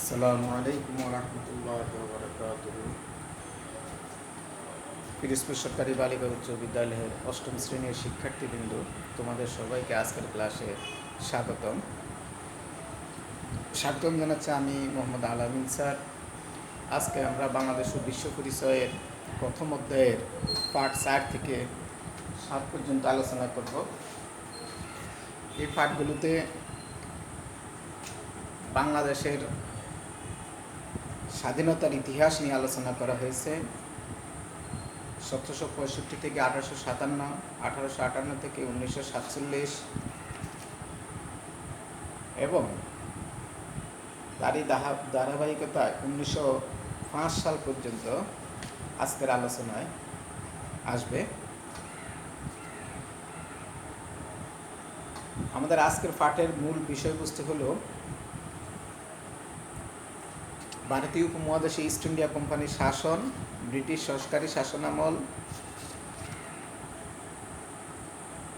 আসসালামু আলাইকুম রহমতুল্লাহ বরকাতুহু। পিরোজপুর সরকারি বালিকা উচ্চ বিদ্যালয়ের অষ্টম শ্রেণীর শিক্ষার্থীবৃন্দ, তোমাদের সবাইকে আজকের ক্লাসে স্বাগতম স্বাগতম জানাচ্ছি আমি মোহাম্মদ আলামিন স্যার। আজকে আমরা বাংলাদেশ ও বিশ্ব পরিচয়ের প্রথম অধ্যায়ের পাঠ 4 থেকে 7 পর্যন্ত আলোচনা করব। এই পাঠগুলোতে বাংলাদেশের স্বাধীনতার ইতিহাস নিয়ে আলোচনা করা হয়েছে। 1765 থেকে 1857, 1858 থেকে 1947 এবং তারই ধারাবাহিকতায় 1905 সাল পর্যন্ত আজকের আলোচনায় আসবে। আমাদের আজকের পাঠের মূল বিষয়বস্তু হলো ভারতীয় উপমহাদেশে ইস্ট ইন্ডিয়া কোম্পানির শাসন, ব্রিটিশ সংস্কারী শাসনামল,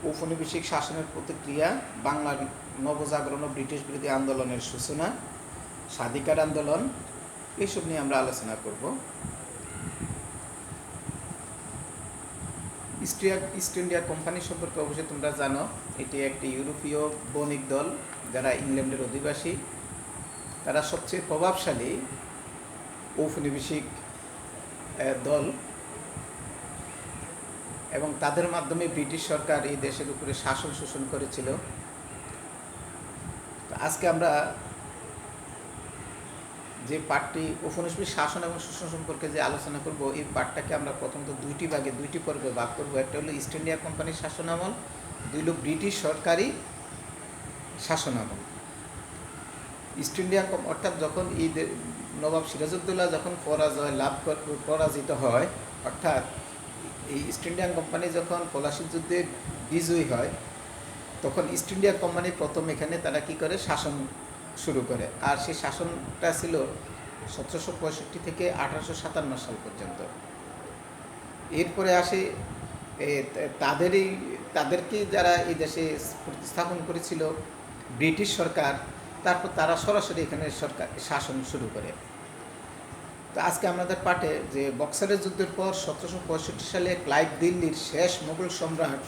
ঔপনিবেশিক শাসনের প্রতিক্রিয়া, বাংলার নবজাগরণ ও ব্রিটিশ বিরোধী আন্দোলনের সূচনা, স্বাধিকার আন্দোলন, এইসব নিয়ে আমরা আলোচনা করব। ইস্ট ইন্ডিয়া কোম্পানি সম্পর্কে অবশ্যই তোমরা জানো, এটি একটি ইউরোপীয় বণিক দল যারা ইংল্যান্ডের অধিবাসী। তারা সবচেয়ে প্রভাবশালী ঔপনিবেশিক দল এবং তাদের মাধ্যমে ব্রিটিশ সরকার এই দেশের উপরে শাসন শোষণ করেছিল। আজকে আমরা যে পাঠটি ঔপনিবেশিক শাসন এবং শোষণ সম্পর্কে যে আলোচনা করব, এই পাঠটাকে আমরা প্রথমত দুইটি পর্বে ভাগ করব। একটা হলো ইস্ট ইন্ডিয়া কোম্পানির শাসনামল, দুই হলো ব্রিটিশ সরকারি শাসনামল। ইস্ট ইন্ডিয়া অর্থাৎ যখন এই নবাব সিরাজউদ্দৌলা যখন পরাজিত হয়, অর্থাৎ এই ইস্ট ইন্ডিয়ান কোম্পানি যখন পলাশির যুদ্ধে বিজয়ী হয়, তখন ইস্ট ইন্ডিয়া কোম্পানি প্রথম এখানে তারা কি করে শাসন শুরু করে। আর সেই শাসনটা ছিল 1765 থেকে 1857 সাল পর্যন্ত। এরপরে আসে তাদেরকে যারা এই দেশে প্রতিস্থাপন করেছিল ব্রিটিশ সরকার, তারপর তারা সরাসরি এখানে সরকার শাসন শুরু করে। তো আজকে আমাদের পাঠে যে বক্সারের যুদ্ধের পর 1765 সালে ক্লাইভ দিল্লির শেষ মোগল সম্রাট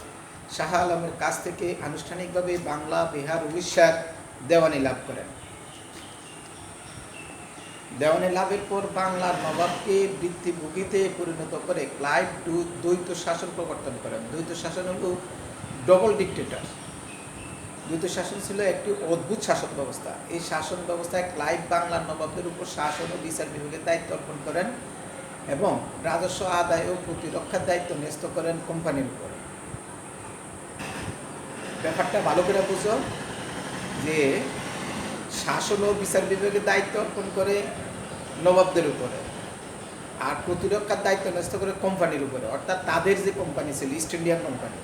শাহ আলমের কাছ থেকে আনুষ্ঠানিকভাবে বাংলা, বিহার, উড়িষ্যার দেওয়ানি লাভ করেন। দেওয়ানি লাভের পর বাংলার নবাবকে বৃত্তিভোগীতে পরিণত করে ক্লাইভ দ্বৈত শাসন প্রবর্তন করেন। দ্বৈত শাসন হল ডবল ডিক্টেটর। দ্বৈত শাসন ছিল একটি অদ্ভুত শাসন ব্যবস্থা। এই শাসন ব্যবস্থায় ক্লাইভ বাংলার নবাবদের উপর শাসন ও বিচার বিভাগের দায়িত্ব অর্পণ করেন এবং রাজস্ব আদায় ও প্রতিরক্ষার দায়িত্ব ন্যস্ত করেন কোম্পানির উপর। ব্যাপারটা ভালো করে বুঝো যে শাসন ও বিচার বিভাগের দায়িত্ব অর্পণ করে নবাবদের উপরে, আর প্রতিরক্ষার দায়িত্ব ন্যস্ত করে কোম্পানির উপরে, অর্থাৎ তাদের যে কোম্পানি ছিল ইস্ট ইন্ডিয়ান কোম্পানি।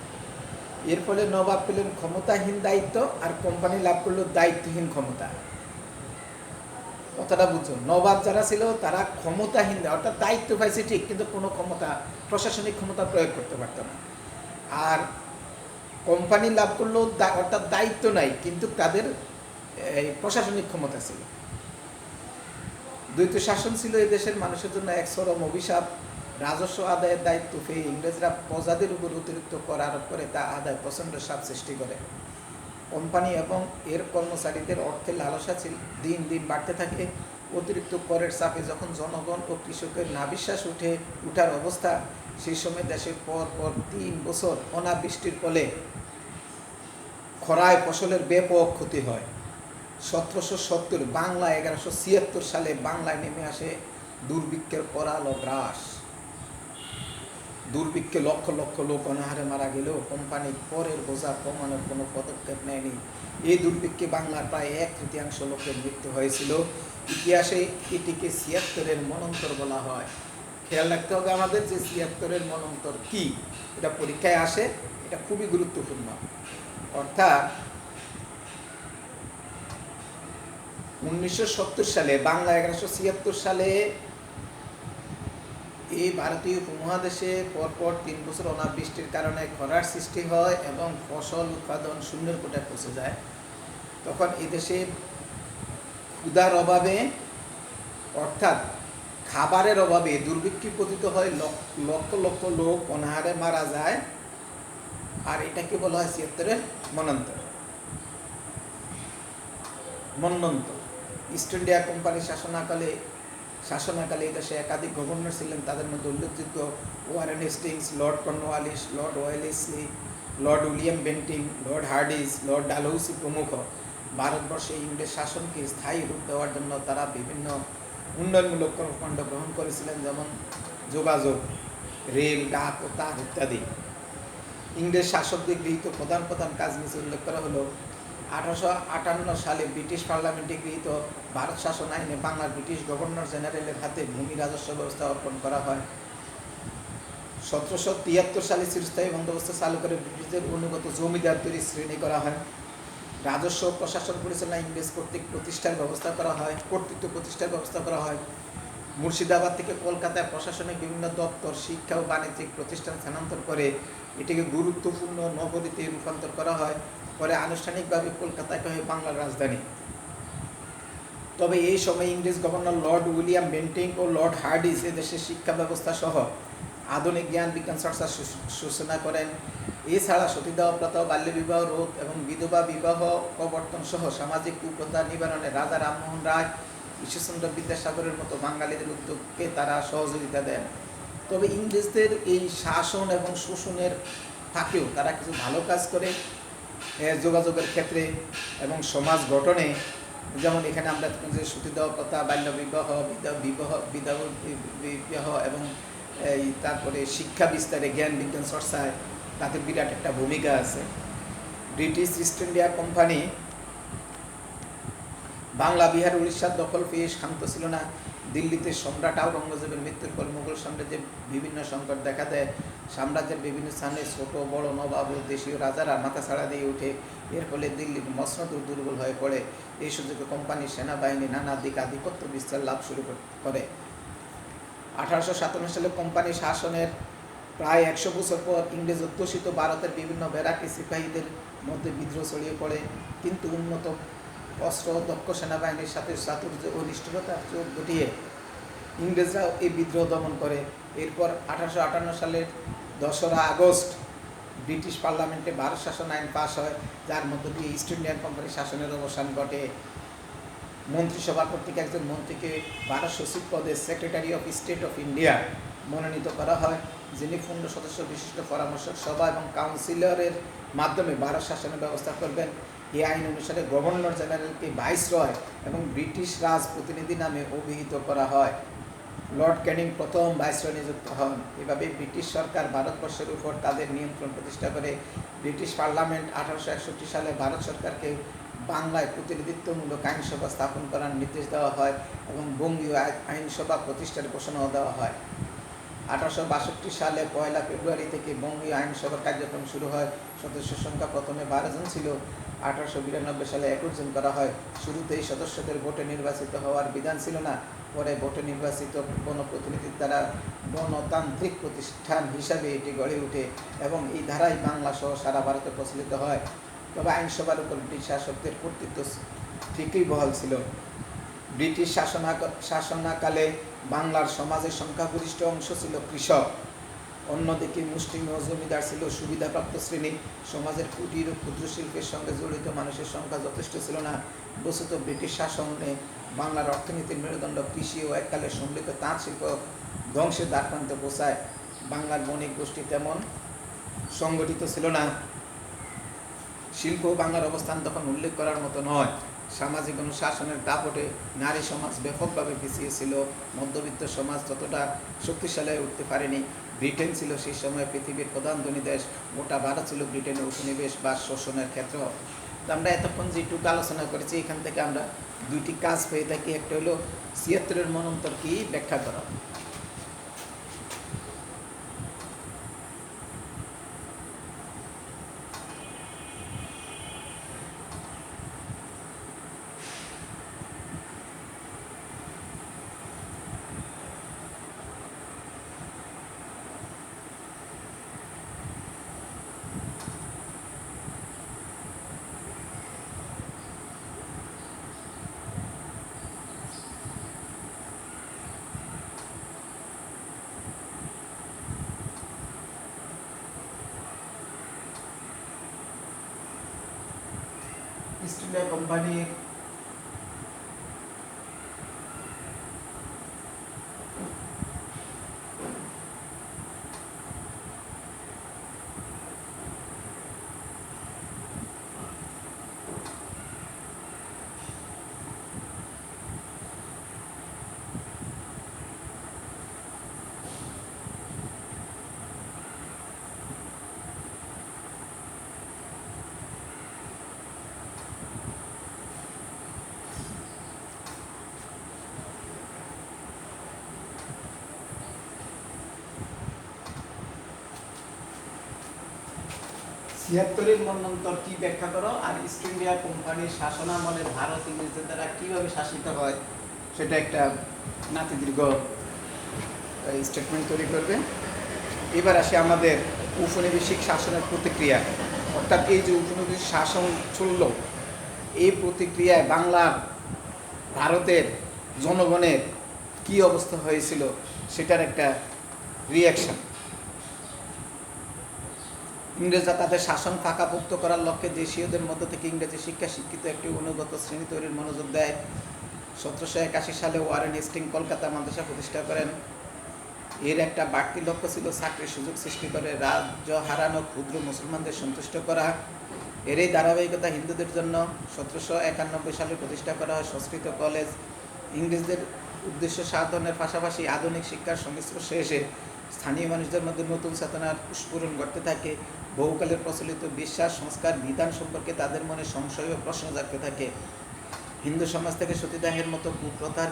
এর ফলে নবাব পেলেন ক্ষমতাহীন দায়িত্ব, আর কোম্পানি লাভ করলো দায়িত্বহীন ক্ষমতা। কথাটা বুঝুন, নবাব যারা ছিল তারা ক্ষমতাহীন, অর্থাৎ দায়িত্ব পাইছে ঠিক, কিন্তু কোনো ক্ষমতা, প্রশাসনিক ক্ষমতা প্রয়োগ করতে পারত না। আর কোম্পানি লাভ করলো অর্থাৎ দায়িত্ব নাই, কিন্তু তাদের প্রশাসনিক ক্ষমতা ছিল। দ্বৈত শাসন ছিল এই দেশের মানুষের জন্য এক চরম অভিশাপ। রাজস্ব আদায়ের দায়িত্ব পেয়ে ইংরেজরা প্রজাদের উপর অতিরিক্ত কর আরোপ করে তা আদায় প্রচণ্ড চাপ সৃষ্টি করে। কোম্পানি এবং এর কর্মচারীদের অর্থের লালসা দিন দিন বাড়তে থাকে। অতিরিক্ত করের চাপে যখন জনগণ ও কৃষকের নাভিশ্বাস উঠার অবস্থা, সেই সময় দেশে পর 3 বছর অনাবৃষ্টির ফলে খরায় ফসলের ব্যাপক ক্ষতি হয়। 1770 বাংলা 1176 সালে বাংলায় নেমে আসে দুর্ভিক্ষের করাল ও গ্রাস। দুর্ভিক্ষে লক্ষ লক্ষ লোক অনাহারে মারা গেলেও কোম্পানি করের বোঝা কমানোর কোনো পদক্ষেপ নেয়নি। এই দুর্ভিক্ষে বাংলার প্রায় 1/3 লোকের মৃত্যু হয়েছিল। ইতিহাসে এটিকে 76-এর মনন্তর বলা হয়। খেয়াল রাখতে হবে আমাদের যে 76-এর মনন্তর কি, এটা পরীক্ষায় আসে, এটা খুবই গুরুত্বপূর্ণ। অর্থাৎ 1970 সালে বাংলা 1176 সালে এই ভারতীয় উপমহাদেশে পরপর 3 বছর অনাবৃষ্টির কারণে খরার সৃষ্টি হয় এবং ফসল উৎপাদন শূন্যের কোটায় পৌঁছে যায়। তখন এই দেশে ক্ষুধার অভাবে অর্থাৎ খাবারের অভাবে দুর্ভিক্ষে পতিত হয়, লক্ষ লক্ষ লোক অনাহারে মারা যায়। আর এটাকে বলা হয় ৭৬-এর মন্বন্তর। ইস্ট ইন্ডিয়া কোম্পানির শাসনাকালে এই দেশে একাধিক গভর্নর ছিলেন। তাদের মধ্যে উল্লেখযোগ্য Warren Hastings, Lord Cornwallis, Lord Wellesley, Lord William Bentinck, Lord Hardinge, Lord Dalhousie প্রমুখ। ভারতবর্ষে ইংরেজ শাসনকে স্থায়ী রূপ দেওয়ার জন্য তারা বিভিন্ন উন্নয়নমূলক কর্মকাণ্ড গ্রহণ করেছিলেন, যেমন যোগাযোগ, রেল, ডাক ও তার ইত্যাদি। ইংরেজ শাসকদের গৃহীত প্রধান প্রধান কাজ নিচে উল্লেখ করা হলো। 1858 সালে ব্রিটিশ পার্লামেন্টে গৃহীত ভারত শাসন আইনে বাংলার ব্রিটিশ গভর্নর জেনারেলের হাতে ভূমি রাজস্ব ব্যবস্থা অর্পণ করা হয়। 1773 সালে চিরস্থায়ী বন্দোবস্ত চালু করে ব্রিটিশদের অনুগত জমিদার তৈরি শ্রেণী করা হয়। রাজস্ব প্রশাসন পরিচালনা ইংরেজ কর্তৃত্ব প্রতিষ্ঠার ব্যবস্থা করা হয়। মুর্শিদাবাদ থেকে কলকাতায় প্রশাসনিক বিভিন্ন দপ্তর, শিক্ষা ও বাণিজ্যিক প্রতিষ্ঠান স্থানান্তর করে এটিকে গুরুত্বপূর্ণ নগরীতে রূপান্তর করা হয়। পরে আনুষ্ঠানিকভাবে কলকাতাকে হয় বাংলার রাজধানী। তবে এই সময় ইংরেজ গভর্নর লর্ড উইলিয়াম বেন্টিং ও লর্ড হার্ডিস এদেশের শিক্ষা ব্যবস্থা সহ আধুনিক জ্ঞান বিজ্ঞান চর্চার সূচনা করেন। এছাড়া সতীদাহ প্রথা, বাল্যবিবাহ রোধ এবং বিধবা বিবাহ প্রবর্তন সহ সামাজিক কুপ্রথা নিবারণে রাজা রামমোহন রায়, ঈশ্বরচন্দ্র বিদ্যাসাগরের মতো বাঙালিদের উদ্যোগকে তারা সহযোগিতা দেন। তবে ইংরেজদের এই শাসন এবং শোষণের ফাঁকেও তারা কিছু ভালো কাজ করে যোগাযোগের ক্ষেত্রে এবং সমাজ গঠনে। যেমন এখানে আমরা যে সতীদাহ প্রথা, বাল্য বিবাহ, বিবাহ এবং তারপরে শিক্ষা বিস্তারে, জ্ঞান বিজ্ঞান চর্চায় তাদের বিরাট একটা ভূমিকা আছে। British east India company Bangla, Bihar, উড়িষ্যার দখল পেয়ে শান্ত ছিল না। দিল্লিতে সম্রাট আওরঙ্গজেবের মৃত্যুর পর মুঘল সাম্রাজ্যে বিভিন্ন সংকট দেখা দেয়। সাম্রাজ্যের বিভিন্ন স্থানে ছোট বড় নবাব ও দেশীয় রাজারা মাথাছাড়া দিয়ে ওঠে। এর ফলে দিল্লির মসনদ দুর্বল হয়ে পড়ে। এই সুযোগে কোম্পানির সেনাবাহিনী নানা দিক আধিপত্য বিস্তার লাভ শুরু করে। 1857 সালে কোম্পানি শাসনের প্রায় 100 বছর পর ইংরেজ অধ্যুষিত ভারতের বিভিন্ন ব্যারাকি সিপাহীদের মধ্যে বিদ্রোহ ছড়িয়ে পড়ে। কিন্তু উন্নত অস্ত্র দক্ষ সেনাবাহিনীর সাথে চাতুর্য ও নিষ্ঠুরতার চোখ ঘটিয়ে ইংরেজরাও এই বিদ্রোহ দমন করে। এরপর 1858 সালের 2রা আগস্ট ব্রিটিশ পার্লামেন্টে ভারত শাসন আইন পাস হয়, যার মধ্য দিয়ে ইস্ট ইন্ডিয়ান কোম্পানির শাসনের অবসান ঘটে। মন্ত্রিসভা কর্তৃক একজন মন্ত্রীকে ভারত সচিব পদে secretary of state of India মনোনীত করা হয়, যিনি পূর্ণ সদস্য বিশিষ্ট পরামর্শক সভা এবং কাউন্সিলরের মাধ্যমে ভারত শাসনের ব্যবস্থা করবেন। এই আইন অনুসারে গভর্নর জেনারেলকে ভাইসরয় এবং ব্রিটিশ রাজ প্রতিনিধি নামে অভিহিত করা হয়। লর্ড ক্যানিং প্রথম ভাইসরয় নিযুক্ত হন। এভাবে ব্রিটিশ সরকার ভারতবর্ষের উপর তাদের নিয়ন্ত্রণ প্রতিষ্ঠা করে। ব্রিটিশ পার্লামেন্ট 1861 সালে ভারত সরকারকে বাংলায় প্রতিনিধিত্বমূলক আইনসভা স্থাপন করার নির্দেশ দেওয়া হয় এবং বঙ্গীয় আইনসভা প্রতিষ্ঠার ঘোষণাও দেওয়া হয়। 1862 সালে 1 ফেব্রুয়ারি থেকে বঙ্গীয় আইনসভার কার্যক্রম শুরু হয়। সদস্য সংখ্যা প্রথমে 12 জন ছিল, 1892 সালে 21 জন করা হয়। শুরুতেই সদস্যদের ভোটে নির্বাচিত হওয়ার বিধান ছিল না। পরে ভোটে নির্বাচিত গণপ্রতিনিধির দ্বারা গণতান্ত্রিক প্রতিষ্ঠান হিসাবে এটি গড়ে ওঠে এবং এই ধারাই বাংলা সহ সারা ভারতে প্রচলিত হয়। তবে আইনসভার উপর ব্রিটিশ শাসকদের কর্তৃত্ব ঠিকই বহাল ছিল। ব্রিটিশ শাসনাকালে বাংলার সমাজের সংখ্যাগরিষ্ঠ অংশ ছিল কৃষক। অন্যদিকে মুষ্টিমেয় জমিদার ছিল সুবিধাপ্রাপ্ত শ্রেণী। সমাজের কুটির ও ক্ষুদ্র শিল্পের সঙ্গে জড়িত মানুষের সংখ্যা যথেষ্ট ছিল না। বস্তুত ব্রিটিশ শাসনে বাংলার অর্থনীতির মেরুদণ্ড কৃষি ও এককালে সম্মিলিত তাঁত শিল্প ধ্বংসের দ্বারপ্রান্তে পৌঁছায়। বাংলার বণিক গোষ্ঠী তেমন সংগঠিত ছিল না। শিল্প বাংলার অবস্থান তখন উল্লেখ করার মতো নয়। সামাজিক অনুশাসনের দাপটে নারী সমাজ ব্যাপকভাবে পিছিয়ে ছিল। মধ্যবিত্ত সমাজ ততটা শক্তিশালী হয়ে উঠতে পারেনি। ব্রিটেন ছিল সেই সময় পৃথিবীর প্রধান ধনী দেশ। গোটা ভারত ছিল ব্রিটেনের উপনিবেশ বা শোষণের ক্ষেত্র। তো আমরা এতক্ষণ যেটুকু আলোচনা করেছি, এখান থেকে আমরা দুইটি কাজ পেয়ে থাকি। একটা হলো ৭৬-এর মন্বন্তর কি ব্যাখ্যা করা। ইস্ট ইন্ডিয়া কোম্পানির ছিয়াত্তরের মন্বন্তর কি ব্যাখ্যা করো, আর ইস্ট ইন্ডিয়া কোম্পানির শাসনামলে ভারত ইংরেজদের দ্বারা কিভাবে শাসিত হয় সেটা একটা নাতিদীর্ঘ স্টেটমেন্ট তৈরি করবে। এবার আসি আমাদের উপনিবেশিক শাসনের প্রতিক্রিয়া, অর্থাৎ এই যে উপনিবেশিক শাসন চলল, এই প্রতিক্রিয়ায় বাংলার ভারতের জনগণের কি অবস্থা হয়েছিল সেটার একটা রিয়াকশন। ইংরেজরা তাদের শাসন ফাঁকাপোক্ত করার লক্ষ্যে দেশীয়দের মধ্য থেকে ইংরেজি শিক্ষা শিক্ষিত একটি অনুগত শ্রেণী তৈরির মনোযোগ দেয়। 1781 সালে ওয়ারেন হেস্টিং কলকাতা মাদ্রাসা প্রতিষ্ঠা করেন। এর একটা বাড়তি লক্ষ্য ছিল চাকরির সুযোগ সৃষ্টি করে রাজ্য হারানো ক্ষুদ্র মুসলমানদের সন্তুষ্ট করা। এরই ধারাবাহিকতা হিন্দুদের জন্য 1791 সালে প্রতিষ্ঠা করা হয় সংস্কৃত কলেজ। ইংরেজদের উদ্দেশ্য সাধনের পাশাপাশি আধুনিক শিক্ষার সংস্পর্শে এসে স্থানীয় মানুষদের মধ্যে নতুন চেতনার স্ফুরণ ঘটতে থাকে। বহুকালের প্রচলিত বিশ্বাস সংস্কার বিধান সম্পর্কে তাদের মনে সংশয় ও প্রশ্ন জাগতে থাকে। হিন্দু সমাজ থেকে সতীদাহের মতো কুপ্রথার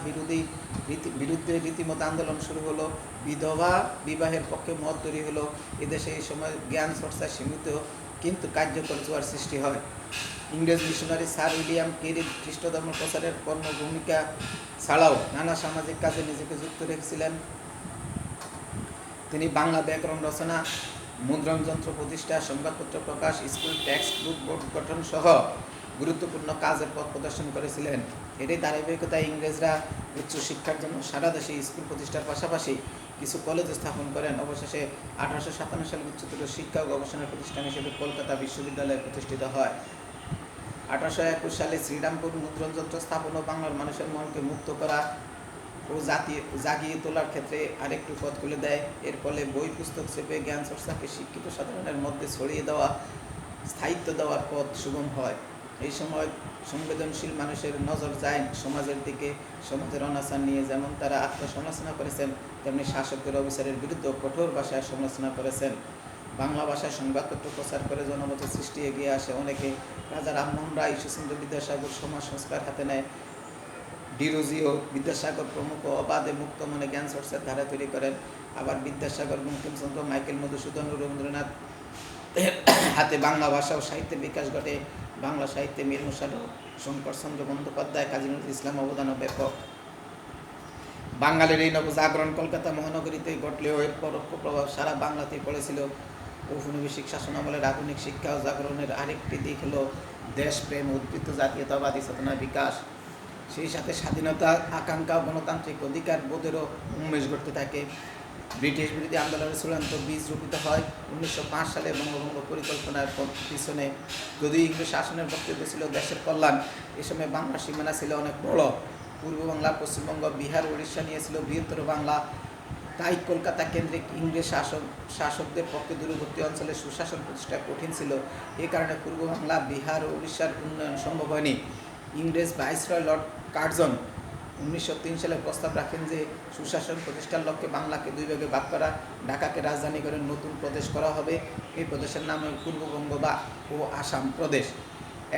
বিরুদ্ধে রীতিমতো আন্দোলন শুরু হলো। বিধবা বিবাহের পক্ষে মত তৈরি হলো। এদেশে এই সময় জ্ঞান চর্চা সীমিত কিন্তু কার্যকর জোয়ার সৃষ্টি হয়। ইংরেজ মিশনারি স্যার উইলিয়াম কেরি খ্রিস্ট ধর্ম প্রচারের কর্মভূমিকা ছাড়াও নানা সামাজিক কাজে নিজেকে যুক্ত রেখেছিলেন। তিনি বাংলা ব্যাকরণ রচনা, মুদ্রণ যন্ত্র প্রতিষ্ঠা, সংবাদপত্র প্রকাশ, স্কুল টেক্সট বুক বোর্ড গঠন সহ গুরুত্বপূর্ণ কাজের পথ প্রদর্শন করেছিলেন। এরই ধারাবাহিকতায় ইংরেজরা উচ্চশিক্ষার জন্য সারা দেশে স্কুল প্রতিষ্ঠার পাশাপাশি কিছু কলেজ স্থাপন করেন। অবশেষে 1857 সালে উচ্চতর শিক্ষা ও গবেষণা প্রতিষ্ঠান হিসেবে কলকাতা বিশ্ববিদ্যালয় প্রতিষ্ঠিত হয়। 1821 সালে শ্রীরামপুর মুদ্রণ যন্ত্র স্থাপন ও বাংলার মানুষের মনকে মুক্ত করা ও জাগিয়ে তোলার ক্ষেত্রে আরেকটু পথ খুলে দেয়। এর ফলে বই পুস্তক চেপে জ্ঞান চর্চাকে শিক্ষিত সাধারণের মধ্যে ছড়িয়ে দেওয়া, স্থায়িত্ব দেওয়ার পথ সুগম হয়। এই সময় সংবেদনশীল মানুষের নজর যায় সমাজের দিকে। সমাজের অনাচার নিয়ে যেমন তারা আত্মসমালোচনা করেছেন, তেমনি শাসকদের অবিচারের বিরুদ্ধে কঠোর ভাষায় সমালোচনা করেছেন। বাংলা ভাষায় সংবাদপত্র প্রচার করে জনমতের সৃষ্টি এগিয়ে আসে অনেকে। রাজা রামমোহন রায়, ঈশ্বরচন্দ্র বিদ্যাসাগর সমাজ সংস্কার হাতে নেয়। ডিরোজি ও বিদ্যাসাগর প্রমুখ অবাধে মুক্ত মনে জ্ঞান চর্চার ধারা তৈরি করেন। আবার বিদ্যাসাগর, বঙ্কিমচন্দ্র, মাইকেল মধুসূদন ও রবীন্দ্রনাথ হাতে বাংলা ভাষা ও সাহিত্যের বিকাশ ঘটে। বাংলা সাহিত্যে মীর মশারফ, শঙ্করচন্দ্র বন্দ্যোপাধ্যায়, কাজী নজরুল ইসলাম অবদানও ব্যাপক। বাঙালির এই নবজাগরণ কলকাতা মহানগরীতে ঘটলেও এর পরোক্ষ প্রভাব সারা বাংলাতেই পড়েছিল। ঔপনিবেশিক শাসনামলের আধুনিক শিক্ষা ও জাগরণের আরেকটি দিক হলো দেশপ্রেম, উদ্বৃত্ত জাতীয়তাবাদী চেতনার বিকাশ। সেই সাথে স্বাধীনতা আকাঙ্ক্ষা ও গণতান্ত্রিক অধিকার বোধেরও উন্মেষ ঘটতে থাকে। ব্রিটিশ বিরোধী আন্দোলনের চূড়ান্ত বীজ রোপিত হয় 1905 সালে বঙ্গভঙ্গ পরিকল্পনার পিছনে। যদিও ইংরেজ শাসনের বক্তব্য ছিল দেশের কল্যাণ, এ সময় বাংলার সীমানা ছিল অনেক বড়। পূর্ব বাংলা, পশ্চিমবঙ্গ, বিহার, উড়িষ্যা নিয়ে ছিল বৃহত্তর বাংলা। তাই কলকাতা কেন্দ্রিক ইংরেজ শাসকদের পক্ষে দূরবর্তী অঞ্চলে সুশাসন প্রতিষ্ঠা কঠিন ছিল। এ কারণে পূর্ব বাংলা, বিহার ও উড়িষ্যার উন্নয়ন সম্ভব হয়নি। ইংরেজ ভাইসরয় লর্ড কার্জন 1903 সালে প্রস্তাব রাখেন যে সুশাসন প্রতিষ্ঠার লক্ষ্যে বাংলাকে দুই ভাগে ভাগ করা, ঢাকাকে রাজধানী করে নতুন প্রদেশ করা হবে। এই প্রদেশের নাম পূর্ববঙ্গ বা ও আসাম প্রদেশ।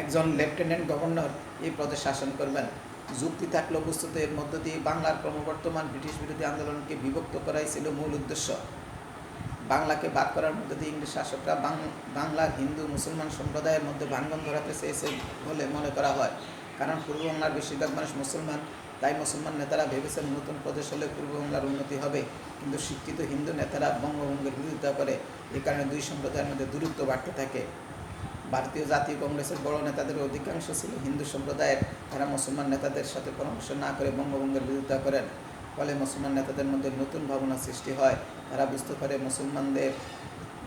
একজন লেফটেন্যান্ট গভর্নর এই প্রদেশ শাসন করবেন। যুক্তি থাকলেও বস্তুত এর মধ্য দিয়ে বাংলার ক্রমবর্ধমান ব্রিটিশ বিরোধী আন্দোলনকে বিভক্ত করাই ছিল মূল উদ্দেশ্য। বাংলাকে বাদ করার মধ্যে দিয়ে ইংরেজ শাসকরা বাংলার হিন্দু মুসলমান সম্প্রদায়ের মধ্যে ভাঙ্গন ধরাতে চেয়েছে বলে মনে করা হয়। কারণ পূর্ব বাংলার বেশিরভাগ মানুষ মুসলমান, তাই মুসলমান নেতারা ভেবেছেন নতুন প্রদেশ হলে পূর্ব বাংলার উন্নতি হবে। কিন্তু শিক্ষিত হিন্দু নেতারা বঙ্গভঙ্গের বিরোধিতা করে। এই কারণে দুই সম্প্রদায়ের মধ্যে দূরত্ব বাড়তে থাকে। ভারতীয় জাতীয় কংগ্রেসের বড় নেতাদের অধিকাংশ ছিল হিন্দু সম্প্রদায়ের। তারা মুসলমান নেতাদের সাথে পরামর্শ না করে বঙ্গভঙ্গের বিরোধিতা করেন। ফলে মুসলমান নেতাদের মধ্যে নতুন ভাবনা সৃষ্টি হয়। তারা বুঝতে পারে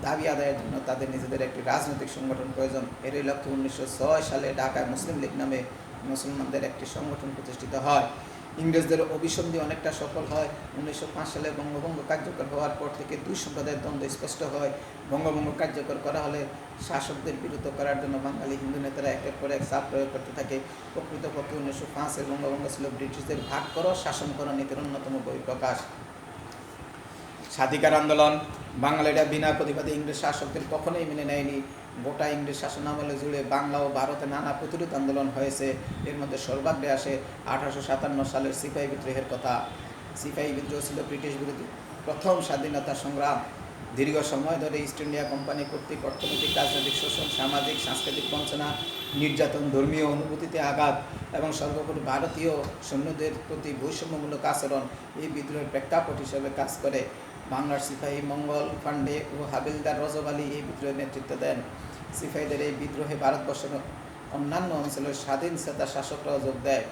দাবি আদায়ের জন্য তাদের নিজেদের একটি রাজনৈতিক সংগঠন প্রয়োজন। এরই লক্ষ্যে 1906 সালে ঢাকায় মুসলিম লীগ নামে মুসলমানদের একটি সংগঠন প্রতিষ্ঠিত হয়। ইংরেজদের অভিসন্ধি অনেকটা সফল হয়। 1905 সালে বঙ্গভঙ্গ কার্যকর হওয়ার পর থেকে দুই সম্প্রদায়ের দ্বন্দ্ব স্পষ্ট হয়। বঙ্গভঙ্গ কার্যকর করা হলে শাসকদের বিরত করার জন্য বাঙালি হিন্দু নেতারা একের পর এক চাপ প্রয়োগ করতে থাকে। প্রকৃতপক্ষে 1905-এর বঙ্গভঙ্গ ছিল ব্রিটিশদের ভাগ করো শাসন করো নীতির অন্যতম বহিঃপ্রকাশ। স্বাধিকার আন্দোলন বাঙালিরা বিনা প্রতিবাদে ইংরেজ শাসকদের কখনোই মেনে নেয়নি। গোটা ইংরেজ শাসনামলে জুড়ে বাংলা ও ভারতে নানা প্রতিরোধ আন্দোলন হয়েছে। এর মধ্যে সর্বাগ্রে আসে 1857 সালের সিপাহী বিদ্রোহের কথা। সিপাহী বিদ্রোহ ছিল ব্রিটিশ বিরোধী প্রথম স্বাধীনতা সংগ্রাম। দীর্ঘ সময় ধরে ইস্ট ইন্ডিয়া কোম্পানি কর্তৃক অর্থনৈতিক রাজনৈতিক শোষণ, সামাজিক সাংস্কৃতিক বঞ্চনা, নির্যাতন, ধর্মীয় অনুভূতিতে আঘাত এবং সর্বোপরি ভারতীয় সৈন্যদের প্রতি বৈষম্যমূলক আচরণ এই বিদ্রোহের প্রেক্ষাপট হিসেবে কাজ করে। বাংলার সিপাহী মঙ্গল পাণ্ডে ও হাবিলদার রজব আলী এই বিদ্রোহের নেতৃত্ব দেন। সিপাহীদের এই বিদ্রোহে ভারতবর্ষের অন্যান্য অঞ্চলের স্বাধীনচেতা শাসকরাও যোগ দেয়।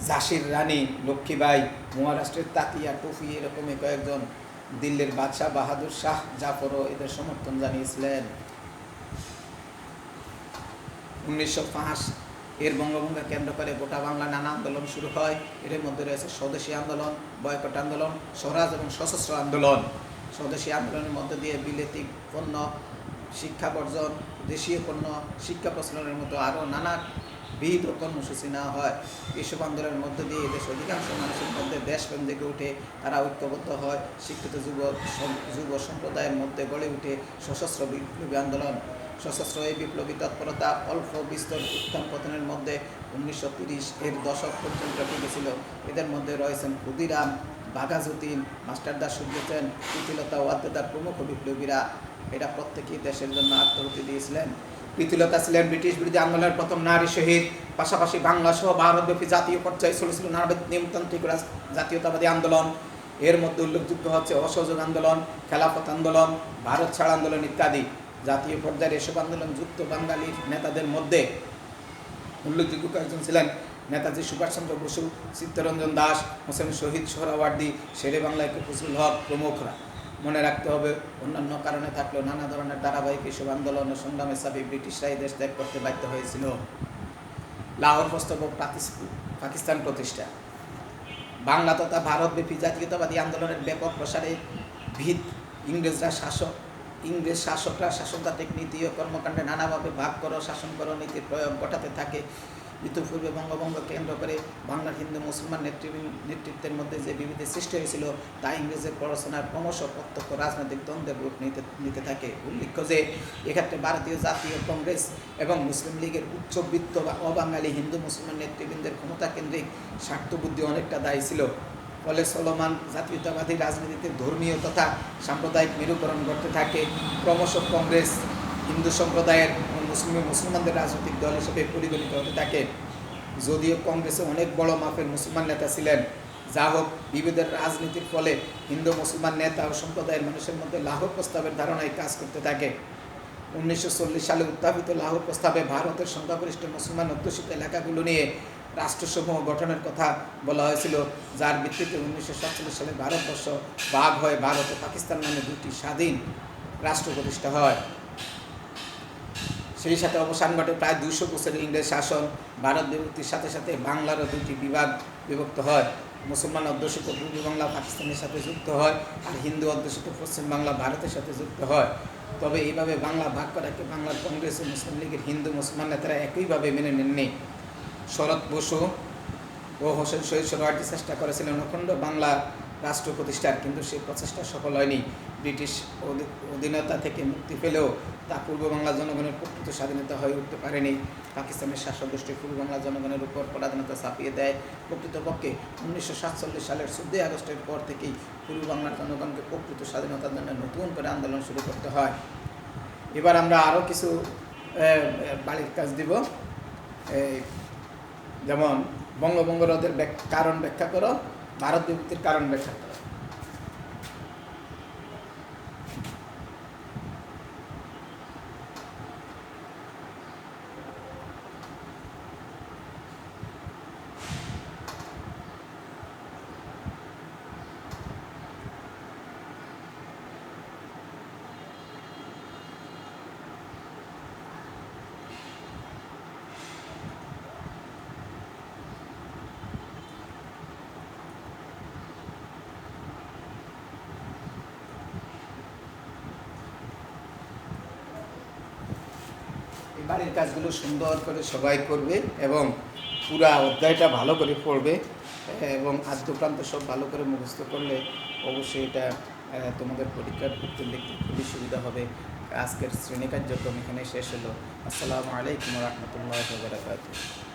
ঝাঁসির রানী লক্ষ্মীবাই, মহারাষ্ট্রের তাতিয়া টুফি এরকমই কয়েকজন, দিল্লির বাদশাহ বাহাদুর শাহ জাফরও এদের সমর্থন জানিয়েছিলেন। 1905 এর বঙ্গভঙ্গকে কেন্দ্র করে গোটা বাংলা নানা আন্দোলন শুরু হয়। এর মধ্যে রয়েছে স্বদেশী আন্দোলন, বয়কট আন্দোলন, স্বরাজ এবং সশস্ত্র আন্দোলন। স্বদেশী আন্দোলনের মধ্যে দিয়ে বিলেতি পণ্য শিক্ষা বর্জন, দেশীয় পণ্য শিক্ষা প্রচলনের মতো আরও নানাবিধ কর্মসূচি নেওয়া হয়। এসব আন্দোলনের মধ্যে দিয়ে দেশ অধিকাংশ মানুষের মধ্যে দেশপ্রেম জেগে ওঠে, তারা ঐক্যবদ্ধ হয়। শিক্ষিত যুব সম্প্রদায়ের মধ্যে গড়ে ওঠে সশস্ত্র বিপ্লবী আন্দোলন। সশস্ত্র এই বিপ্লবী তৎপরতা অল্প বিস্তর উত্থান পতনের মধ্যে 1930 এর দশক পর্যন্ত টিকেছিল। এদের মধ্যে রয়েছেন ক্ষুদিরাম, বাঘাযতীন, মাস্টারদা সূর্যসেন, প্রীতিলতা ওয়াদ্দেদার প্রমুখ বিপ্লবীরা। এরা প্রত্যেকেই দেশের জন্য আত্মাহুতি দিয়েছিলেন। প্রীতিলতা ছিলেন ব্রিটিশ বিরোধী আন্দোলনের প্রথম নারী শহীদ। পাশাপাশি বাংলা সহ ভারতব্যাপী জাতীয় পর্যায়ে চলেছিল নিয়মতান্ত্রিক জাতীয়তাবাদী আন্দোলন। এর মধ্যে উল্লেখযোগ্য হচ্ছে অসহযোগ আন্দোলন, খেলাফত আন্দোলন, ভারত ছাড় আন্দোলন ইত্যাদি। জাতীয় পর্যায়ের এসব আন্দোলন যুক্ত বাঙালির নেতাদের মধ্যে উল্লেখযোগ্য কয়েকজন ছিলেন নেতাজি সুভাষচন্দ্র বসু, চিত্তরঞ্জন দাস, হোসেন শহীদ সোহরাওয়ার্দী, শেরে বাংলা ফজলুল হক প্রমুখরা। মনে রাখতে হবে, অন্যান্য কারণে থাকলেও নানা ধরনের ধারাবাহিক এসব আন্দোলন ও সংগ্রামের চাপে ব্রিটিশরা এই দেশ ত্যাগ করতে বাধ্য হয়েছিল। লাহোর প্রস্তাব ও পাকিস্তান প্রতিষ্ঠা বাংলা তথা ভারতব্যাপী জাতীয়তাবাদী আন্দোলনের ব্যাপক প্রসারে ভিত ইংরেজ শাসকরা শাসনতান্ত্রিক নীতি ও কর্মকাণ্ডে নানাভাবে ভাগ করো শাসন করো নীতির প্রয়োগ ঘটাতে থাকে। ইতিপূর্বে বঙ্গভঙ্গ কেন্দ্র করে বাংলার হিন্দু মুসলমান নেতৃত্বের মধ্যে যে বিভেদের সৃষ্টি হয়েছিল তা ইংরেজের প্ররোচনার ক্রমশ প্রত্যক্ষ রাজনৈতিক দ্বন্দ্বের রূপ নিতে থাকে। উল্লেখ্য যে এক্ষেত্রে ভারতীয় জাতীয় কংগ্রেস এবং মুসলিম লীগের উচ্চবিত্ত বা অবাঙালি হিন্দু মুসলমান নেতৃবৃন্দের ক্ষমতাকেন্দ্রিক স্বার্থবুদ্ধি অনেকটা দায়ী ছিল। ফলে চলমান জাতীয়তাবাদী রাজনীতিতে ধর্মীয় তথা সাম্প্রদায়িক মেরুকরণ ঘটতে থাকে। ক্রমশ কংগ্রেস হিন্দু সম্প্রদায়ের মুসলমানদের রাজনৈতিক দল হিসেবে পরিগণিত হতে থাকে। যদিও কংগ্রেসে অনেক বড় মাপের মুসলমান নেতা ছিলেন, যা হোক বিভেদের রাজনীতির ফলে হিন্দু মুসলমান নেতা ও সম্প্রদায়ের মানুষের মধ্যে লাহোর প্রস্তাবের ধারণায় কাজ করতে থাকে। 1940 সালে উত্থাপিত লাহোর প্রস্তাবে ভারতের সংখ্যাগরিষ্ঠ মুসলমান অধ্যুষিত এলাকাগুলো নিয়ে রাষ্ট্রসমূহ গঠনের কথা বলা হয়েছিল, যার ভিত্তিতে 1947 সালে ভারতবর্ষ ভাগ হয়ে ভারত ও পাকিস্তান নামে দুটি স্বাধীন রাষ্ট্র প্রতিষ্ঠা হয়। সেই সাথে অবসান ঘটে প্রায় 200 বছরের ইংরেজ শাসন। ভারত বিভক্তির সাথে সাথে বাংলারও দুটি বিভক্ত হয়। মুসলমান অধ্যুষিত পূর্ব বাংলা পাকিস্তানের সাথে যুক্ত হয় আর হিন্দু অধ্যুষিত পশ্চিম বাংলা ভারতের সাথে যুক্ত হয়। তবে এইভাবে বাংলা ভাগ করাকে বাংলার কংগ্রেস ও মুসলিম লীগের হিন্দু মুসলমান নেতারা একইভাবে মেনে নেননি। শরৎ বসু ও হোসেন শহীদ সোহরাওয়ার্দী চেষ্টা করেছিলেন অখণ্ড বাংলা রাষ্ট্র প্রতিষ্ঠার, কিন্তু সেই প্রচেষ্টা সফল হয়নি। ব্রিটিশ অধীনতা থেকে মুক্তি পেলেও তা পূর্ব বাংলার জনগণের প্রকৃত স্বাধীনতা হয়ে উঠতে পারেনি। পাকিস্তানের শাসক গোষ্ঠী পূর্ব বাংলার জনগণের উপর পরাধীনতা চাপিয়ে দেয়। প্রকৃতপক্ষে 1947 সালের 14 আগস্টের পর থেকেই পূর্ব বাংলার জনগণকে প্রকৃত স্বাধীনতার জন্য নতুন করে আন্দোলন শুরু করতে হয়। এবার আমরা আরও কিছু বাড়ির কাজ দিব, যেমন বঙ্গভঙ্গ রদের কারণ ব্যাখ্যা করো, ভারত বিভক্তির কারণ ব্যাখ্যা করো। বাড়ির কাজগুলো সুন্দর করে সবাই করবে এবং পুরা অধ্যায়টা ভালো করে পড়বে এবং আদ্যপ্রান্ত সব ভালো করে মুখস্থ করলে অবশ্যই এটা তোমাদের পরীক্ষার উত্তর লিখতে খুবই সুবিধা হবে। আজকের শ্রেণী কার্যক্রম এখানে শেষ হলো। আসসালামু আলাইকুম রহমতুল্লাহ বারাকাতুহু।